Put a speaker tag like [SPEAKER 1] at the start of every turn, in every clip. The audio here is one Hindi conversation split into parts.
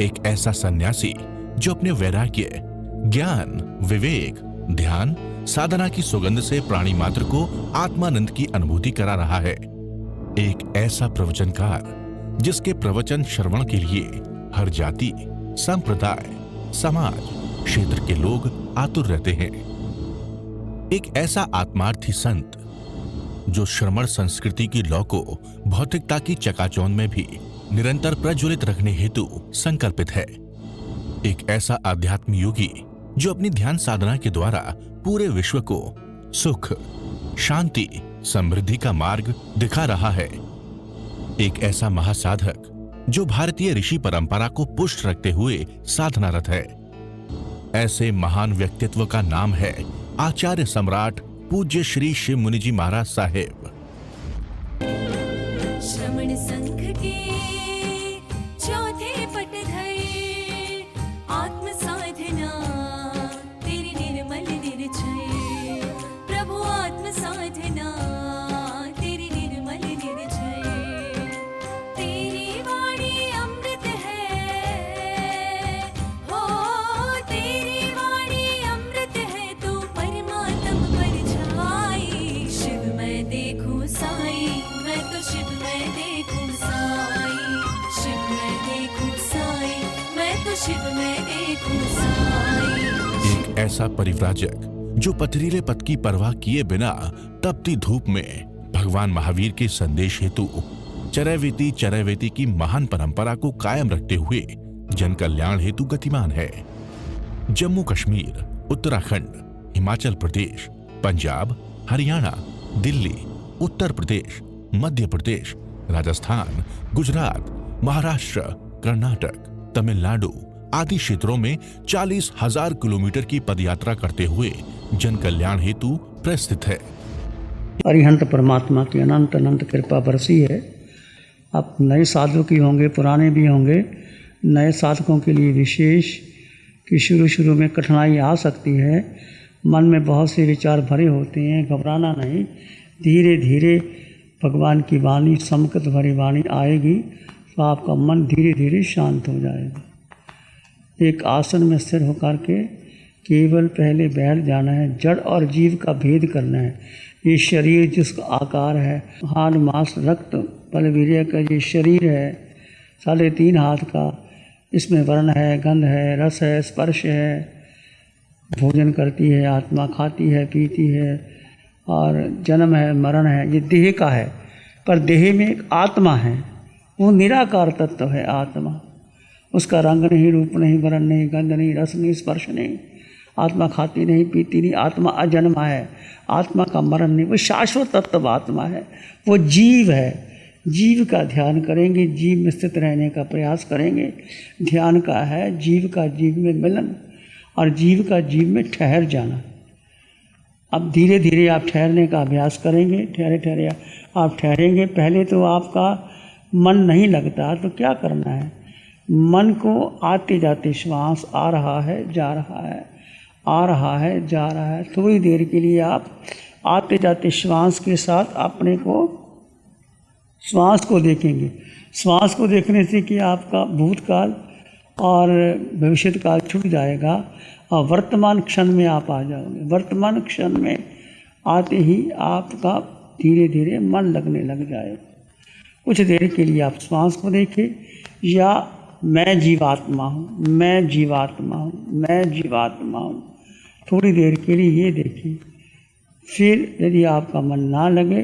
[SPEAKER 1] एक ऐसा सन्यासी जो अपने वैराग्य, ज्ञान, विवेक, ध्यान, साधना की सुगंध से प्राणी मात्र को आत्मानंद की अनुभूति करा रहा है। एक ऐसा प्रवचनकार जिसके प्रवचन श्रवण के लिए हर जाति, संप्रदाय, समाज, क्षेत्र के लोग आतुर रहते हैं। एक ऐसा आत्मार्थी संत जो श्रमण संस्कृति की लौ को भौतिकता की चकाचौंध में भी निरंतर प्रज्वलित रखने हेतु संकल्पित है। एक ऐसा आध्यात्म योगी जो अपनी ध्यान साधना के द्वारा पूरे विश्व को सुख, शांति, समृद्धि का मार्ग दिखा रहा है। एक ऐसा महासाधक जो भारतीय ऋषि परंपरा को पुष्ट रखते हुए साधनारत है। ऐसे महान व्यक्तित्व का नाम है आचार्य सम्राट पूज्य श्री शिव मुनि जी महाराज साहेब।
[SPEAKER 2] श्रमण संघ के चौथे पटधर, आत्म साधना तेरी निर्मल निर्जय, प्रभु आत्म साधना तेरी निर्मल निर्जय, तेरी वाणी अमृत है, हो तेरी वाणी अमृत है, तू परमात्म परछाई, शिव मैं देखूं साई, मैं तो शिव मैं देखूं साई, शिव मैं देखूं साई, मैं तो शिव मैं देखूं साई।
[SPEAKER 1] एक ऐसा परिव्राजक जो पथरीले पथ की परवाह किए बिना तपती धूप में भगवान महावीर के संदेश हेतु चरैवेति की महान परंपरा को कायम रखते हुए जन कल्याण हेतु गतिमान है। जम्मू कश्मीर, उत्तराखंड, हिमाचल प्रदेश, पंजाब, हरियाणा, दिल्ली, उत्तर प्रदेश, मध्य प्रदेश, राजस्थान, गुजरात, महाराष्ट्र, कर्नाटक, तमिलनाडु आदि क्षेत्रों में 40,000 किलोमीटर की पदयात्रा करते हुए जन कल्याण हेतु प्रस्थित है।
[SPEAKER 3] अरिहंत परमात्मा की अनंत अनंत कृपा बरसी है। अब नए साधु की होंगे, पुराने भी होंगे। नए साधकों के लिए विशेष कि शुरू में कठिनाई आ सकती है, मन में बहुत से विचार भरे होते हैं, घबराना नहीं। धीरे धीरे भगवान की वाणी, समकृत भरी वाणी आएगी तो आपका मन धीरे धीरे शांत हो जाएगा। एक आसन में स्थिर होकर के केवल पहले बैठ जाना है। जड़ और जीव का भेद करना है। ये शरीर जिसका आकार है, हाड़ मांस रक्त बलवीर्य का ये शरीर है, 3.5 हाथ का, इसमें वर्ण है, गंध है, रस है, स्पर्श है, भोजन करती है आत्मा, खाती है, पीती है, और जन्म है, मरण है, ये देह का है। पर देह में एक आत्मा है, वो निराकार तत्व है आत्मा। उसका रंग नहीं, रूप नहीं, वर्ण नहीं, गंध नहीं, रस नहीं, स्पर्श नहीं। आत्मा खाती नहीं, पीती नहीं, आत्मा अजन्मा है, आत्मा का मरण नहीं, वो शाश्वत तत्व आत्मा है, वो जीव है। जीव का ध्यान करेंगे, जीव में स्थित रहने का प्रयास करेंगे। ध्यान का है जीव का जीव में मिलन और जीव का जीव में ठहर जाना। अब धीरे धीरे आप ठहरने का अभ्यास करेंगे। ठहरे ठहरे आप ठहरेंगे। पहले तो आपका मन नहीं लगता, तो क्या करना है, मन को आते जाते श्वास आ रहा है, जा रहा है, आ रहा है, जा रहा है, थोड़ी देर के लिए आप आते जाते श्वास के साथ अपने को, श्वास को देखेंगे। श्वास को देखने से कि आपका भूतकाल और भविष्य काल छूट जाएगा और वर्तमान क्षण में आप आ जाओगे। वर्तमान क्षण में आते ही आपका धीरे धीरे मन लगने लग जाएगा। कुछ देर के लिए आप श्वास को देखें, या मैं जीवात्मा हूँ, मैं जीवात्मा हूँ, मैं जीवात्मा हूँ, थोड़ी देर के लिए ये देखें। फिर यदि आपका मन ना लगे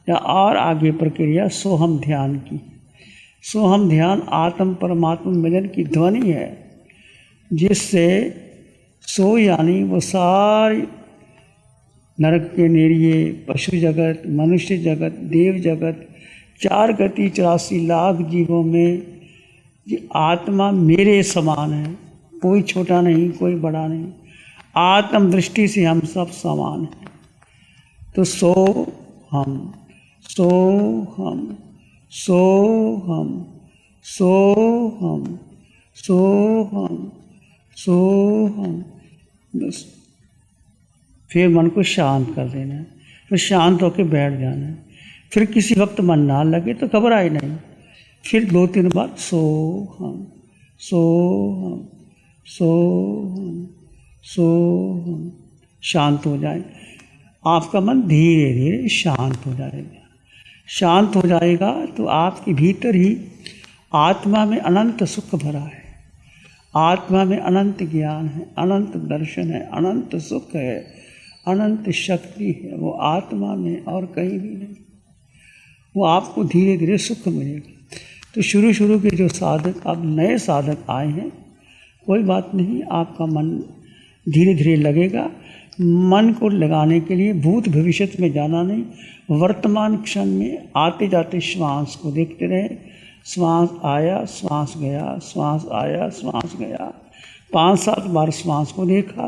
[SPEAKER 3] या और आगे प्रक्रिया सोहम ध्यान की। सोहम ध्यान आत्म परमात्मा मिलन की ध्वनि है, जिससे सो यानी वो सारी नरक के नेरिये, पशु जगत, मनुष्य जगत, देव जगत, 4 गति 84 लाख जीवों में ये आत्मा मेरे समान है। कोई छोटा नहीं, कोई बड़ा नहीं। आत्म दृष्टि से हम सब समान हैं। तो सो हम, सो हम, सो हम, सो हम, सो हम, सो हम। बस फिर मन को शांत कर देना है। फिर शांत होकर बैठ जाना है। फिर किसी वक्त मन ना लगे तो घबराए नहीं। फिर 2-3 बार सो हम, सोहम, सोहम, सोहम। शांत हो जाए। आपका मन धीरे धीरे शांत हो जाएगा। शांत हो जाएगा तो आपके भीतर ही आत्मा में अनंत सुख भरा है, आत्मा में अनंत ज्ञान है, अनंत दर्शन है, अनंत सुख है, अनंत शक्ति है। वो आत्मा में और कहीं भी नहीं। वो आपको धीरे धीरे सुख मिलेगा। तो शुरू शुरू के जो साधक, अब नए साधक आए हैं, कोई बात नहीं, आपका मन धीरे धीरे लगेगा। मन को लगाने के लिए भूत भविष्य में जाना नहीं, वर्तमान क्षण में आते जाते श्वास को देखते रहे। श्वास आया, श्वास गया, श्वास आया, श्वास गया। 5-7 बार श्वास को देखा,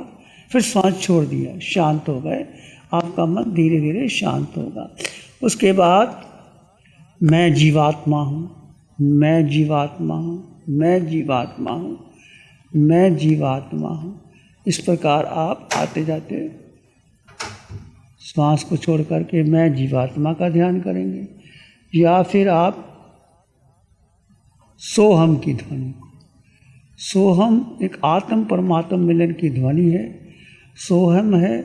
[SPEAKER 3] फिर श्वास छोड़ दिया, शांत हो गए। आपका मन धीरे धीरे शांत होगा। उसके बाद मैं जीवात्मा हूँ, मैं जीवात्मा हूँ, मैं जीवात्मा हूँ, मैं जीवात्मा हूँ। इस प्रकार आप आते जाते श्वास को छोड़ करके मैं जीवात्मा का ध्यान करेंगे, या फिर आप सोहम की ध्वनि। सोहम एक आत्म परमात्म मिलन की ध्वनि है। सोहम है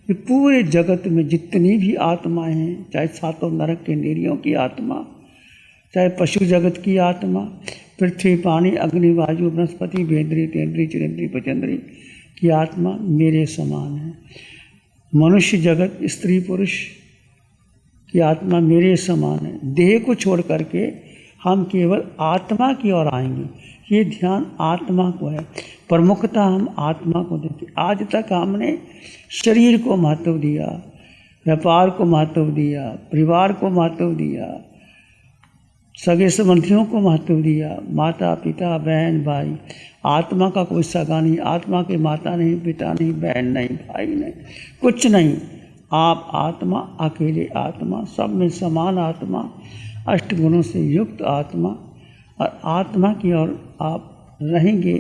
[SPEAKER 3] कि पूरे जगत में जितनी भी आत्माएं हैं, चाहे सातों नरक के इंद्रियों की आत्मा, चाहे पशु जगत की आत्मा, पृथ्वी, पानी, अग्नि, वायु, वनस्पति, वेंद्री, तेंद्री, चिरेंद्री, पचेंद्री की आत्मा मेरे समान है। मनुष्य जगत, स्त्री पुरुष की आत्मा मेरे समान है। देह को छोड़ करके हम केवल आत्मा की ओर आएंगे। ये ध्यान आत्मा को है, प्रमुखता हम आत्मा को देते। आज तक हमने शरीर को महत्व दिया, व्यापार को महत्व दिया, परिवार को महत्व दिया, सगे संबंधियों को महत्व दिया, माता पिता बहन भाई। आत्मा का कोई सगा नहीं, आत्मा के माता नहीं, पिता नहीं, बहन नहीं, भाई नहीं, कुछ नहीं। आप आत्मा, अकेले आत्मा, सब में समान आत्मा, 8 गुणों से युक्त आत्मा। और आत्मा की ओर आप रहेंगे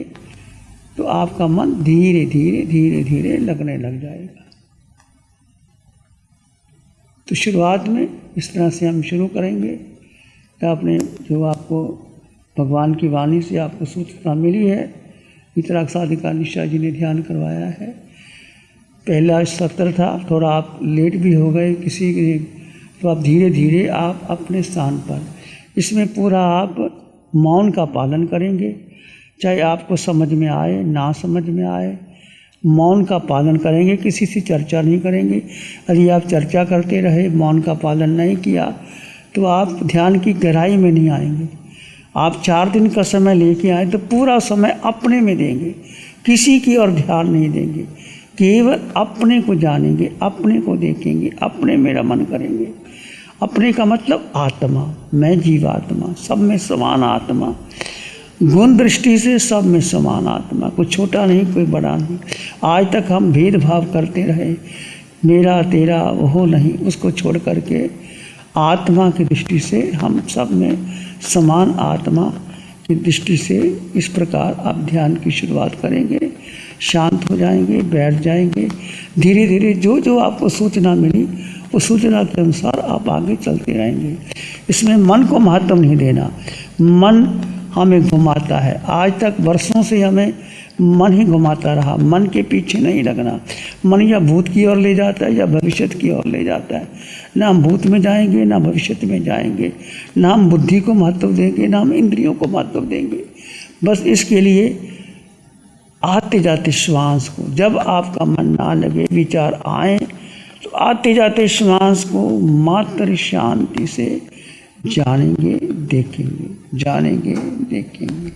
[SPEAKER 3] तो आपका मन धीरे धीरे धीरे धीरे लगने लग जाएगा। तो शुरुआत में इस तरह से हम शुरू करेंगे। आपने जो आपको भगवान की वाणी से आपको सूचना मिली है, वितराग साधिका निशा जी ने ध्यान करवाया है। पहला सत्र था, थोड़ा आप लेट भी हो गए किसी के, तो आप धीरे धीरे आप अपने स्थान पर, इसमें पूरा आप मौन का पालन करेंगे। चाहे आपको समझ में आए ना समझ में आए, मौन का पालन करेंगे, किसी से चर्चा नहीं करेंगे। यदि आप चर्चा करते रहे, मौन का पालन नहीं किया, तो आप ध्यान की गहराई में नहीं आएंगे। आप 4 दिन का समय लेके आए तो पूरा समय अपने में देंगे, किसी की ओर ध्यान नहीं देंगे, केवल अपने को जानेंगे, अपने को देखेंगे, अपने में रमन करेंगे। अपने का मतलब आत्मा, मैं जीवात्मा, सब में समान आत्मा, गुण दृष्टि से सब में समान आत्मा, कोई छोटा नहीं कोई बड़ा नहीं। आज तक हम भेदभाव करते रहे, मेरा तेरा वो नहीं, उसको छोड़ करके आत्मा की दृष्टि से हम सब में समान आत्मा की दृष्टि से इस प्रकार आप ध्यान की शुरुआत करेंगे। शांत हो जाएंगे, बैठ जाएंगे। धीरे धीरे जो जो आपको सूचना मिली उस सूचना के अनुसार आप आगे चलते रहेंगे। इसमें मन को महत्व नहीं देना। मन हमें घुमाता है, आज तक वर्षों से हमें मन ही घुमाता रहा। मन के पीछे नहीं लगना। मन या भूत की ओर ले जाता है या भविष्य की ओर ले जाता है। ना हम भूत में जाएंगे ना भविष्य में जाएंगे, ना हम बुद्धि को महत्व देंगे ना हम इंद्रियों को महत्व देंगे। बस इसके लिए आते जाते श्वास को, जब आपका मन ना लगे, विचार आए, तो आते जाते श्वास को मात्र शांति से जानेंगे, देखेंगे, जानेंगे, देखेंगे।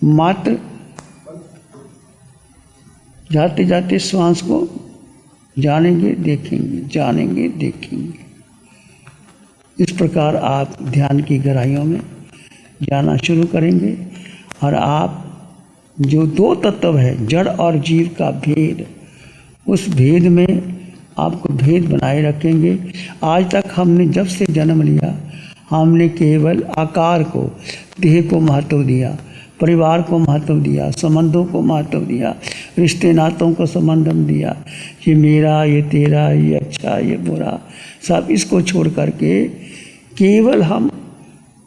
[SPEAKER 3] मात्र जाते जाते श्वास को जानेंगे, देखेंगे, जानेंगे, देखेंगे। इस प्रकार आप ध्यान की गहराइयों में जाना शुरू करेंगे। और आप जो 2 तत्व है, जड़ और जीव का भेद, उस भेद में आपको भेद बनाए रखेंगे। आज तक हमने जब से जन्म लिया, हमने केवल आकार को, देह को महत्व दिया, परिवार को महत्व दिया, संबंधों को महत्व दिया, रिश्ते नातों को संबंधन दिया। ये मेरा, ये तेरा, ये अच्छा, ये बुरा, सब इसको छोड़ करके केवल हम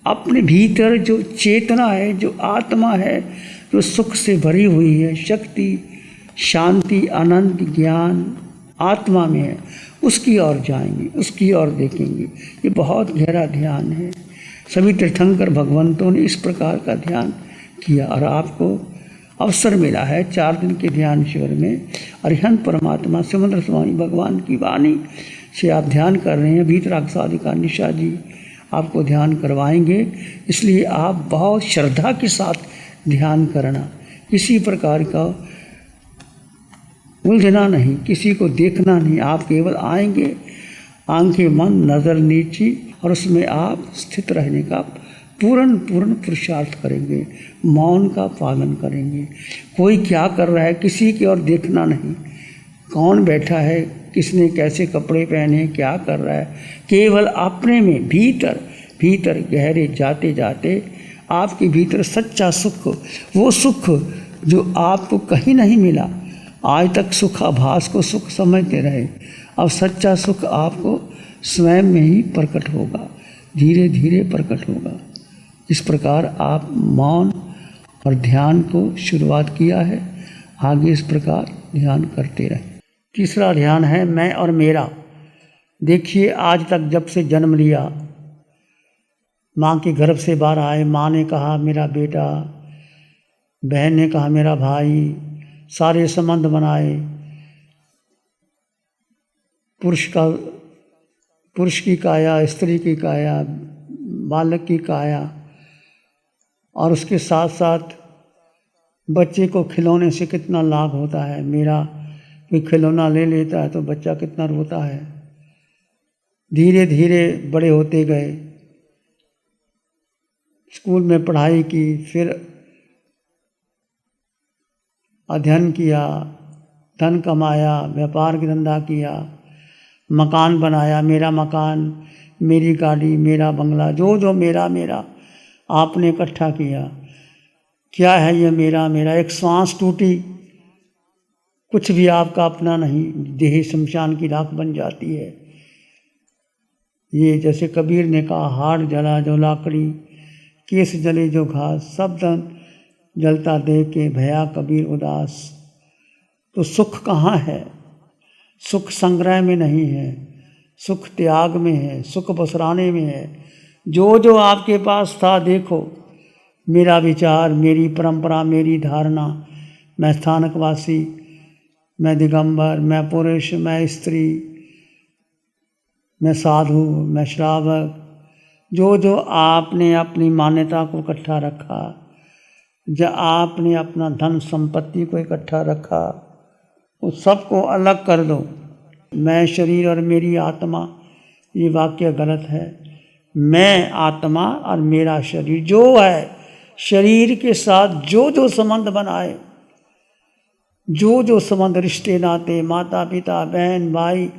[SPEAKER 3] अपने भीतर जो चेतना है, जो आत्मा है, जो सुख से भरी हुई है, शक्ति, शांति, आनंद, ज्ञान आत्मा में है, उसकी ओर जाएंगे, उसकी ओर देखेंगे। ये बहुत गहरा ध्यान है। सभी तीर्थंकर भगवंतों ने इस प्रकार का ध्यान किया और आपको अवसर मिला है 4 दिन के ध्यान शिविर में अरिहंत परमात्मा सिमंदर स्वामी भगवान की वाणी से आप ध्यान कर रहे हैं। भीतराग साधिका निशा जी आपको ध्यान करवाएंगे, इसलिए आप बहुत श्रद्धा के साथ ध्यान करना, किसी प्रकार का उलझना नहीं, किसी को देखना नहीं। आप केवल आएंगे, आंखें मन, नज़र नीची, और उसमें आप स्थित रहने का पूर्ण पुरुषार्थ करेंगे, मौन का पालन करेंगे। कोई क्या कर रहा है किसी की ओर देखना नहीं, कौन बैठा है, किसने कैसे कपड़े पहने, क्या कर रहा है, केवल अपने में भीतर गहरे जाते जाते आपके भीतर सच्चा सुख, वो सुख जो आपको कहीं नहीं मिला। आज तक सुखाभास को सुख समझते रहे, अब सच्चा सुख आपको स्वयं में ही प्रकट होगा, धीरे धीरे प्रकट होगा। इस प्रकार आप मौन और ध्यान को शुरुआत किया है, आगे इस प्रकार ध्यान करते रहें। तीसरा ध्यान है मैं और मेरा। देखिए, आज तक जब से जन्म लिया, माँ के गर्भ से बाहर आए, माँ ने कहा मेरा बेटा, बहन ने कहा मेरा भाई, सारे संबंध बनाए, पुरुष की काया, स्त्री की काया, बालक की काया, और उसके साथ साथ बच्चे को खिलौने से कितना लाभ होता है। मेरा कोई खिलौना ले लेता है तो बच्चा कितना रोता है। धीरे धीरे बड़े होते गए, स्कूल में पढ़ाई की, फिर अध्ययन किया, धन कमाया, व्यापार की धंधा किया, मकान बनाया, मेरा मकान, मेरी गाड़ी, मेरा बंगला, जो जो मेरा मेरा आपने इकट्ठा किया। क्या है ये मेरा मेरा? एक सांस टूटी, कुछ भी आपका अपना नहीं, देह शमशान की राख बन जाती है। ये जैसे कबीर ने कहा, हाड़ जला जो लाकड़ी, केस जले जो घास, सब धन जलता देख के भया कबीर उदास। तो सुख कहाँ है? सुख संग्रह में नहीं है, सुख त्याग में है, सुख बसराने में है। जो जो आपके पास था, देखो, मेरा विचार, मेरी परंपरा, मेरी धारणा, मैं स्थानकवासी, मैं दिगंबर, मैं पुरुष, मैं स्त्री, मैं साधु, मैं श्रावक, जो जो आपने अपनी मान्यता को इकट्ठा रखा, जब आपने अपना धन संपत्ति को इकट्ठा रखा, उस सबको अलग कर दो। मैं शरीर और मेरी आत्मा, ये वाक्य गलत है। मैं आत्मा और मेरा शरीर, जो है शरीर के साथ जो जो संबंध बनाए, जो जो संबंध, रिश्ते नाते, माता पिता, बहन भाई,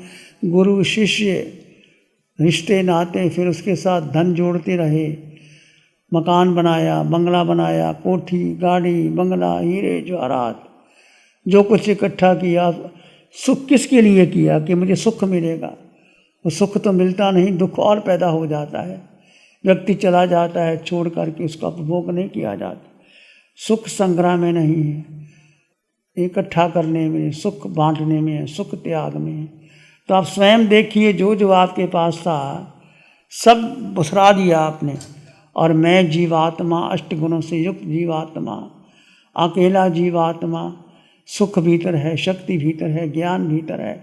[SPEAKER 3] गुरु शिष्य, रिश्ते नाते, फिर उसके साथ धन जोड़ते रहे, मकान बनाया, बंगला बनाया, कोठी, गाड़ी, बंगला, हीरे जवाहरात, जो कुछ इकट्ठा किया, सुख किसके लिए किया? कि मुझे सुख मिलेगा। वो सुख तो मिलता नहीं, दुख और पैदा हो जाता है। व्यक्ति चला जाता है छोड़ करके, उसका उपभोग नहीं किया जाता। सुख संग्रह में नहीं है, इकट्ठा करने में, सुख बांटने में है, सुख त्याग में है। तो आप स्वयं देखिए, जो जो आपके पास था सब बुसरा दिया आपने। और मैं जीवात्मा, अष्ट गुणों से युक्त जीवात्मा, अकेला जीवात्मा, सुख भीतर है, शक्ति भीतर है, ज्ञान भीतर है,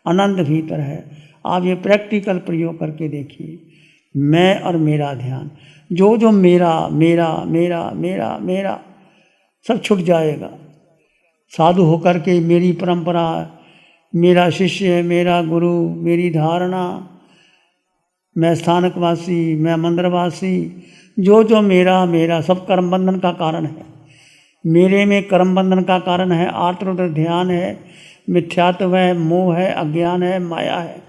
[SPEAKER 3] आनंद भीतर है। आप ये प्रैक्टिकल प्रयोग करके देखिए। मैं और मेरा ध्यान, जो जो मेरा मेरा मेरा मेरा मेरा सब छूट जाएगा। साधु होकर के मेरी परंपरा, मेरा शिष्य, मेरा गुरु, मेरी धारणा, मैं स्थानकवासी, मैं मंदिरवासी, जो जो मेरा मेरा सब कर्म बंधन का कारण है। मेरे में कर्म बंधन का कारण है, आत्मोदर ध्यान है, मिथ्यात्व है, मोह है, अज्ञान है, माया है।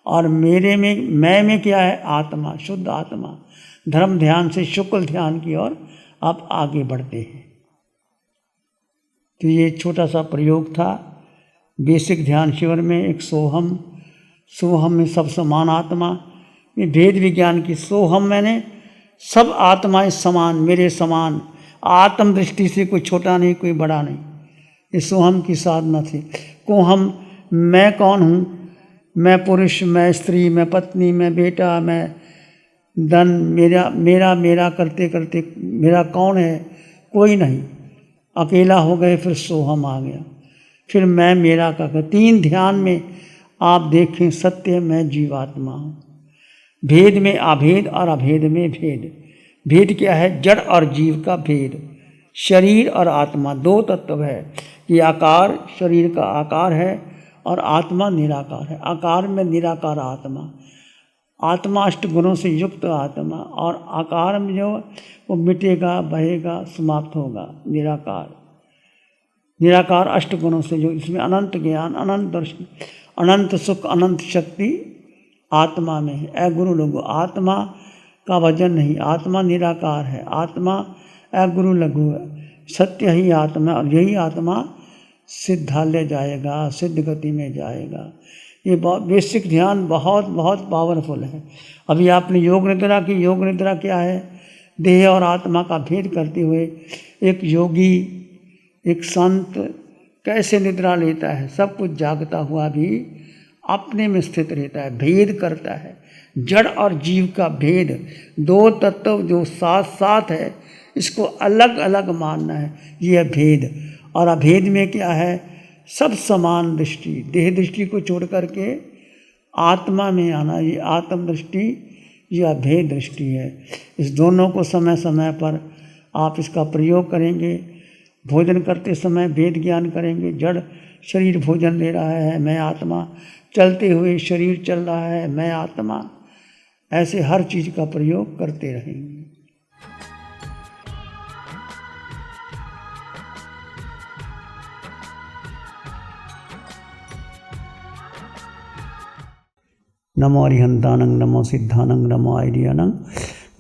[SPEAKER 3] और मेरे में, मैं में क्या है? आत्मा, शुद्ध आत्मा। धर्म ध्यान से शुक्ल ध्यान की ओर आप आगे बढ़ते हैं। तो ये छोटा सा प्रयोग था बेसिक ध्यान शिविर में। एक सोहम, सोहम में सब समान आत्मा, ये भेद विज्ञान की सोहम, मैंने सब आत्माएं समान, मेरे समान, आत्म दृष्टि से कोई छोटा नहीं, कोई बड़ा नहीं। ये सोहम की साधना थी। को हम, मैं कौन हूँ, मैं पुरुष, मैं स्त्री, मैं पत्नी, मैं बेटा, मैं धन, मेरा मेरा मेरा करते करते मेरा कौन है, कोई नहीं। अकेला हो गए, फिर सोहम आ गया, फिर मैं मेरा का कर। 3 ध्यान में आप देखें, सत्य मैं जीवात्मा हूँ, भेद में अभेद और अभेद में भेद। भेद क्या है? जड़ और जीव का भेद। शरीर और आत्मा 2 तत्व है। ये आकार शरीर का आकार है और आत्मा निराकार है। आकार में निराकार आत्मा, आत्मा 8 गुणों से युक्त आत्मा, और आकार में जो वो मिटेगा, बहेगा, समाप्त होगा। निराकार, निराकार 8 गुणों से जो, इसमें अनंत ज्ञान, अनंत दर्शन, अनंत सुख, अनंत शक्ति आत्मा में है। अगुरु लघु, आत्मा का वजन नहीं, आत्मा निराकार है, आत्मा अगुरु लघु है। सत्य ही आत्मा, और यही आत्मा सिद्धालय जाएगा, सिद्ध गति में जाएगा। ये बहुत बेसिक ध्यान बहुत बहुत पावरफुल है। अभी आपने योग निद्रा की। योग निद्रा क्या है? देह और आत्मा का भेद करते हुए एक योगी, एक संत कैसे निद्रा लेता है, सब कुछ जागता हुआ भी अपने में स्थित रहता है, भेद करता है। जड़ और जीव का भेद, 2 तत्व जो साथ साथ है, इसको अलग अलग मानना है, ये भेद। और अभेद में क्या है? सब समान दृष्टि, देह दृष्टि को छोड़ करके आत्मा में आना, ये आत्म दृष्टि, ये अभेद दृष्टि है। इस दोनों को समय समय पर आप इसका प्रयोग करेंगे। भोजन करते समय भेद ज्ञान करेंगे। जड़ शरीर भोजन ले रहा है, मैं आत्मा, चलते हुए शरीर चल रहा है, मैं आत्मा। ऐसे हर चीज़ का प्रयोग करते रहेंगे। नमो अरिहंतानंग, नमो सिद्धानंग, नमो आइडियानंग,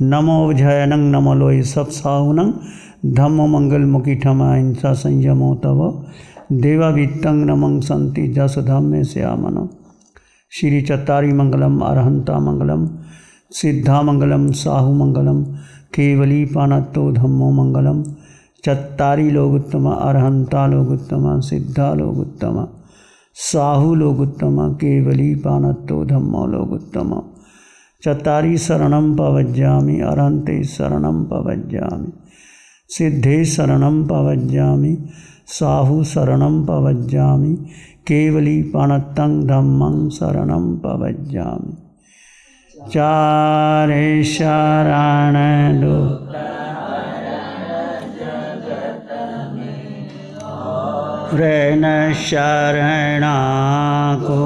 [SPEAKER 3] नमो विजयनंग, नमो लोय सब साहुनंग, धम्मो मंगल मुखीठम अहिंसा संयमो तव देवावित्तंग नमं संति जस धम्मे श्यामन। श्री चत्तारी मंगलम, अरहंता मंगलम, सिद्धा मंगलम, साहु मंगलम, केवली पानत्तो धम्मो मंगलम। चत्तारी लोग उत्तम, अरहंता लोग उत्तम, सिद्धा लोग उत्तम, साहु लोग उत्तम, केवली पानत्तो धम्मो लोग उत्तम। चत्तारी शरणं पवज्जामि, अरहंते शरणं पवज्जामि, सिद्धे शरणं पवज्जामि, साहु शरणं पवज्जामि, केवली पानत्तं धम्मं शरणं पवज्जामि। चारे शरण दो रेन शरणा को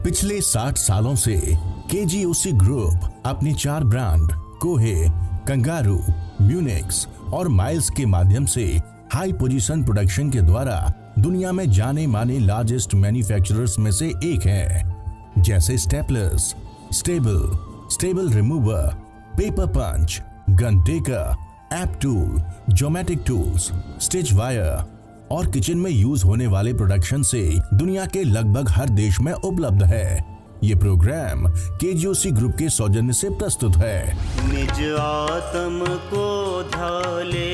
[SPEAKER 1] पिछले 60 सालों से केजीओसी ग्रुप अपने 4 ब्रांड कोहे, कंगारू, म्यूनिक्स और माइल्स के माध्यम से हाई पोजीशन प्रोडक्शन के द्वारा दुनिया में जाने माने लार्जेस्ट मैन्युफैक्चरर्स में से एक है। जैसे staplers, staple remover, paper punch, gun tacker, app tool, geometric tools, stitch wire और किचन में यूज होने वाले प्रोडक्शन से दुनिया के लगभग हर देश में उपलब्ध है। ये प्रोग्राम केजीओसी ग्रुप के सौजन्य से प्रस्तुत है।
[SPEAKER 4] निज आत्म को ढाले